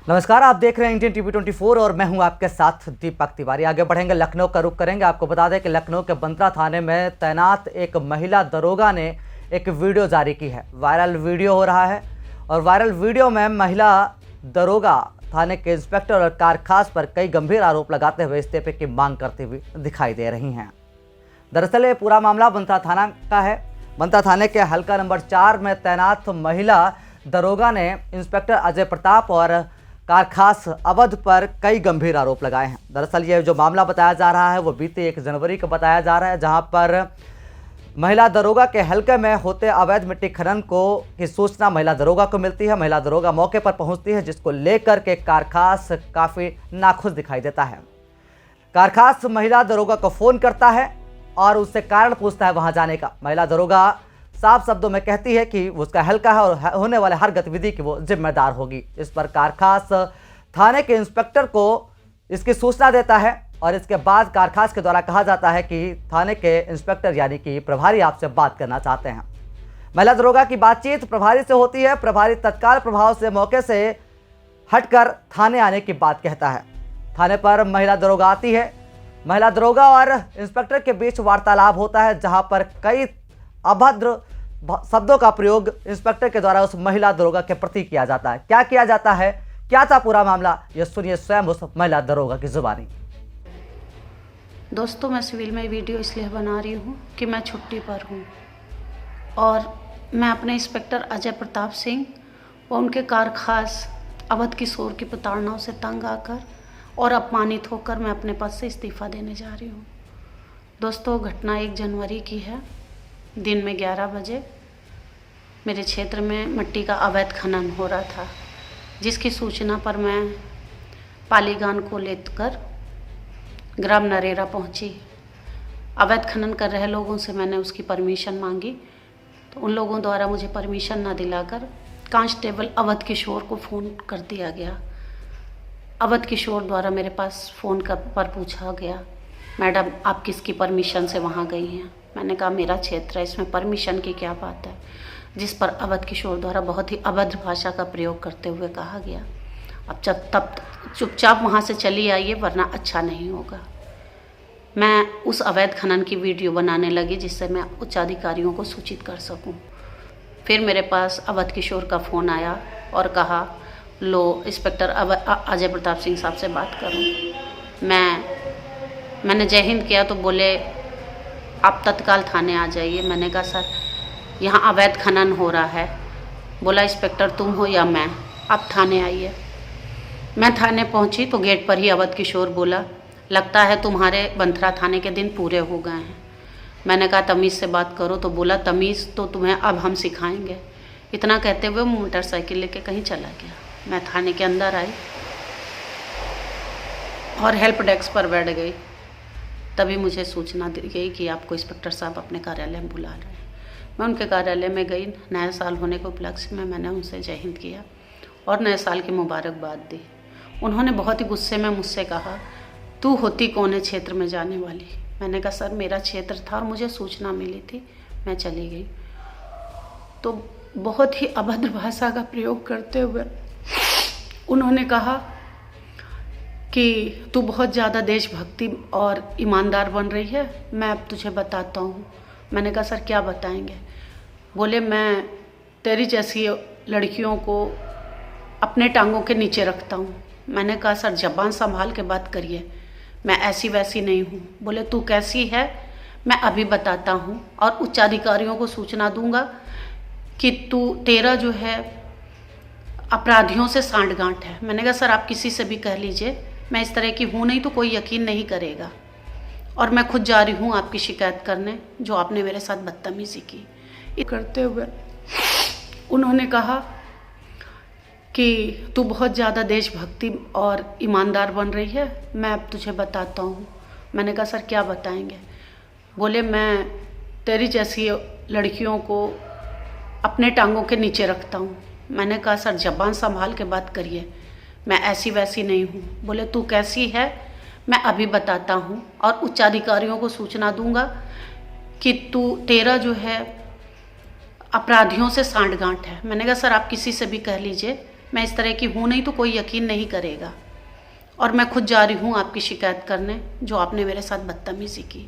नमस्कार, आप देख रहे हैं इंडियन टीवी 24 और मैं हूं आपके साथ दीपक तिवारी। आगे बढ़ेंगे, लखनऊ का रुख करेंगे। आपको बता दें कि लखनऊ के बंतरा थाने में तैनात एक महिला दरोगा ने एक वीडियो जारी की है। वायरल वीडियो हो रहा है और वायरल वीडियो में महिला दरोगा थाने के इंस्पेक्टर और कारखास पर कई गंभीर आरोप लगाते हुए इस्तीफे की मांग करती हुई दिखाई दे रही हैं। दरअसल ये पूरा मामला बंतरा थाना का है। बंतरा थाने के हल्का नंबर 4 में तैनात महिला दरोगा ने इंस्पेक्टर अजय प्रताप और कारखास अवध पर कई गंभीर आरोप लगाए हैं। दरअसल ये जो मामला बताया जा रहा है वो बीते 1 जनवरी को बताया जा रहा है, जहां पर महिला दरोगा के हल्के में होते अवैध मिट्टी खनन की सूचना महिला दरोगा को मिलती है। महिला दरोगा मौके पर पहुंचती है, जिसको लेकर के कारखास काफ़ी नाखुश दिखाई देता है। कारखास महिला दरोगा को फ़ोन करता है और उससे कारण पूछता है वहां जाने का। महिला दरोगा साफ शब्दों में कहती है कि उसका हल्का है और होने वाले हर गतिविधि की वो जिम्मेदार होगी। इस पर कारखास थाने के इंस्पेक्टर को इसकी सूचना देता है और इसके बाद कारखास के द्वारा कहा जाता है कि थाने के इंस्पेक्टर यानी कि प्रभारी आपसे बात करना चाहते हैं। महिला दरोगा की बातचीत प्रभारी से होती है। प्रभारी तत्काल प्रभाव से मौके से हटकर थाने आने की बात कहता है। थाने पर महिला दरोगा आती है। महिला दरोगा और इंस्पेक्टर के बीच वार्तालाप होता है, जहां पर कई अभद्र शब्दों का प्रयोग इंस्पेक्टर के द्वारा उस महिला दरोगा के प्रति किया जाता है। क्या किया जाता है, क्या था पूरा मामला, ये सुनिए स्वयं उस महिला दरोगा की जुबानी। दोस्तों, मैं सिविल में वीडियो इसलिए बना रही हूँ कि मैं छुट्टी पर हूँ और मैं अपने इंस्पेक्टर अजय प्रताप सिंह और उनके कारखास अवध किशोर की प्रताड़नाओं से तंग आकर और अपमानित होकर मैं अपने पद से इस्तीफ़ा देने जा रही हूँ। दोस्तों, घटना 1 जनवरी की है। दिन में 11 बजे मेरे क्षेत्र में मिट्टी का अवैध खनन हो रहा था, जिसकी सूचना पर मैं पालीगान को लेकर ग्राम नरेरा पहुंची। अवैध खनन कर रहे लोगों से मैंने उसकी परमिशन मांगी, तो उन लोगों द्वारा मुझे परमिशन न दिलाकर कांस्टेबल अवध किशोर को फ़ोन कर दिया गया। अवध किशोर द्वारा मेरे पास फ़ोन पर पूछा गया, मैडम आप किसकी परमिशन से वहाँ गई हैं? मैंने कहा मेरा क्षेत्र है, इसमें परमिशन की क्या बात है। जिस पर अवध किशोर द्वारा बहुत ही अभद्र भाषा का प्रयोग करते हुए कहा गया, अब तब चुपचाप वहाँ से चली आइए वरना अच्छा नहीं होगा। मैं उस अवैध खनन की वीडियो बनाने लगी जिससे मैं उच्चाधिकारियों को सूचित कर सकूं। फिर मेरे पास अवध किशोर का फ़ोन आया और कहा, लो इंस्पेक्टर अजय प्रताप सिंह साहब से बात करूं। मैंने जय हिंद किया तो बोले आप तत्काल थाने आ जाइए। मैंने कहा सर यहाँ अवैध खनन हो रहा है। बोला इंस्पेक्टर तुम हो या मैं, आप थाने आइए। मैं थाने पहुँची तो गेट पर ही अवध किशोर बोला, लगता है तुम्हारे बंथरा थाने के दिन पूरे हो गए हैं। मैंने कहा तमीज़ से बात करो, तो बोला तमीज़ तो तुम्हें अब हम सिखाएंगे। इतना कहते हुए मोटरसाइकिल लेके कहीं चला गया। मैं थाने के अंदर आई और हेल्प डेस्क पर बैठ गई। तभी मुझे सूचना दी गई कि आपको इंस्पेक्टर साहब अपने कार्यालय में बुला रहे हैं। मैं उनके कार्यालय में गई। नया साल होने के उपलक्ष्य में मैंने उनसे जय हिंद किया और नए साल की मुबारकबाद दी। उन्होंने बहुत ही गुस्से में मुझसे कहा, तू होती कौन है क्षेत्र में जाने वाली? मैंने कहा सर मेरा क्षेत्र था और मुझे सूचना मिली थी, मैं चली गई। तो बहुत ही अभद्र भाषा का प्रयोग करते हुए उन्होंने कहा कि तू बहुत ज़्यादा देशभक्ति और ईमानदार बन रही है, मैं अब तुझे बताता हूँ। मैंने कहा सर क्या बताएंगे? बोले मैं तेरी जैसी लड़कियों को अपने टांगों के नीचे रखता हूँ। मैंने कहा सर ज़बान संभाल के बात करिए, मैं ऐसी वैसी नहीं हूँ। बोले तू कैसी है मैं अभी बताता हूँ और उच्चाधिकारियों को सूचना दूंगा कि तेरा जो है अपराधियों से सांठगांठ है। मैंने कहा सर आप किसी से भी कह लीजिए, मैं इस तरह की हूँ नहीं तो कोई यकीन नहीं करेगा और मैं खुद जा रही हूँ आपकी शिकायत करने, जो आपने मेरे साथ बदतमीज़ी की। ये करते हुए उन्होंने कहा कि तू बहुत ज़्यादा देशभक्ति और ईमानदार बन रही है, मैं अब तुझे बताता हूँ। मैंने कहा सर क्या बताएंगे? बोले मैं तेरी जैसी लड़कियों को अपने टांगों के नीचे रखता हूँ। मैंने कहा सर ज़बान संभाल के बात करिए, मैं ऐसी वैसी नहीं हूँ। बोले तू कैसी है मैं अभी बताता हूँ और उच्चाधिकारियों को सूचना दूंगा कि तेरा जो है अपराधियों से सांठगांठ है। मैंने कहा सर आप किसी से भी कह लीजिए, मैं इस तरह की हूँ नहीं तो कोई यकीन नहीं करेगा। और मैं खुद जा रही हूँ आपकी शिकायत करने, जो आपने मेरे साथ बदतमीज़ी की।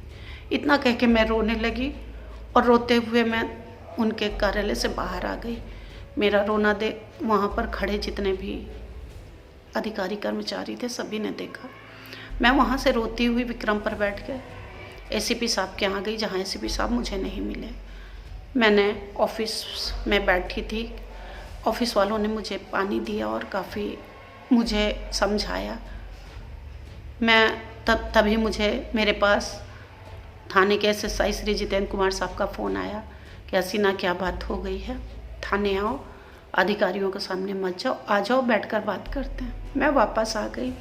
इतना कह के मैं रोने लगी और रोते हुए मैं उनके कार्यालय से बाहर आ गई। मेरा रोना देख वहाँ पर खड़े जितने भी अधिकारी कर्मचारी थे सभी ने देखा। मैं वहाँ से रोती हुई विक्रम पर बैठ के एसीपी साहब के यहाँ गई, जहाँ एसीपी साहब मुझे नहीं मिले। मैंने ऑफिस में बैठी थी, ऑफिस वालों ने मुझे पानी दिया और काफ़ी मुझे समझाया। मैं तभी मुझे मेरे पास थाने के एसएसआई श्री जितेंद्र कुमार साहब का फ़ोन आया कि हसीना क्या बात हो गई है, थाने आओ, अधिकारियों के सामने मत जाओ, आ जाओ बैठकर बात करते हैं। मैं वापस आ गई।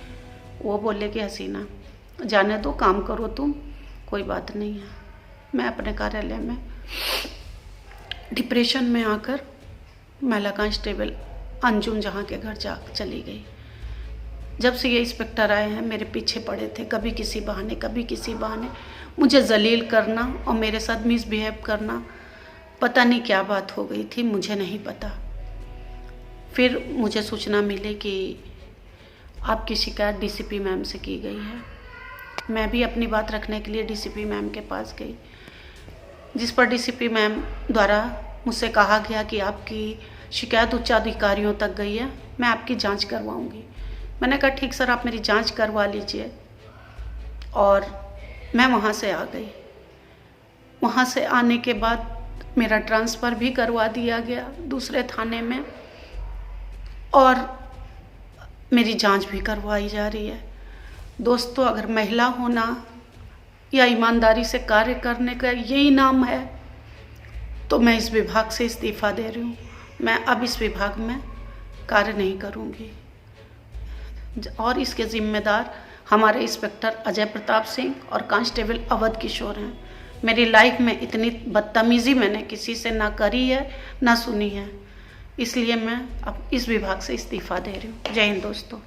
वो बोले कि हसीना जाने दो, काम करो तुम, कोई बात नहीं है। मैं अपने कार्यालय में डिप्रेशन में आकर महिला कांस्टेबल अंजुम जहाँ के घर जा चली गई। जब से ये इंस्पेक्टर आए हैं मेरे पीछे पड़े थे, कभी किसी बहाने मुझे जलील करना और मेरे साथ मिसबिहेव करना। पता नहीं क्या बात हो गई थी, मुझे नहीं पता। फिर मुझे सूचना मिली कि आपकी शिकायत डीसीपी मैम से की गई है। मैं भी अपनी बात रखने के लिए डीसीपी मैम के पास गई, जिस पर डीसीपी मैम द्वारा मुझसे कहा गया कि आपकी शिकायत उच्च अधिकारियों तक गई है, मैं आपकी जांच करवाऊंगी। मैंने कहा ठीक सर, आप मेरी जांच करवा लीजिए। और मैं वहाँ से आ गई। वहाँ से आने के बाद मेरा ट्रांसफ़र भी करवा दिया गया दूसरे थाने में और मेरी जांच भी करवाई जा रही है। दोस्तों, अगर महिला होना या ईमानदारी से कार्य करने का यही नाम है तो मैं इस विभाग से इस्तीफ़ा दे रही हूँ। मैं अब इस विभाग में कार्य नहीं करूँगी और इसके जिम्मेदार हमारे इंस्पेक्टर अजय प्रताप सिंह और कांस्टेबल अवध किशोर हैं। मेरी लाइफ में इतनी बदतमीज़ी मैंने किसी से ना करी है ना सुनी है, इसलिए मैं अब इस विभाग से इस्तीफ़ा दे रही हूँ। जय हिंद दोस्तों।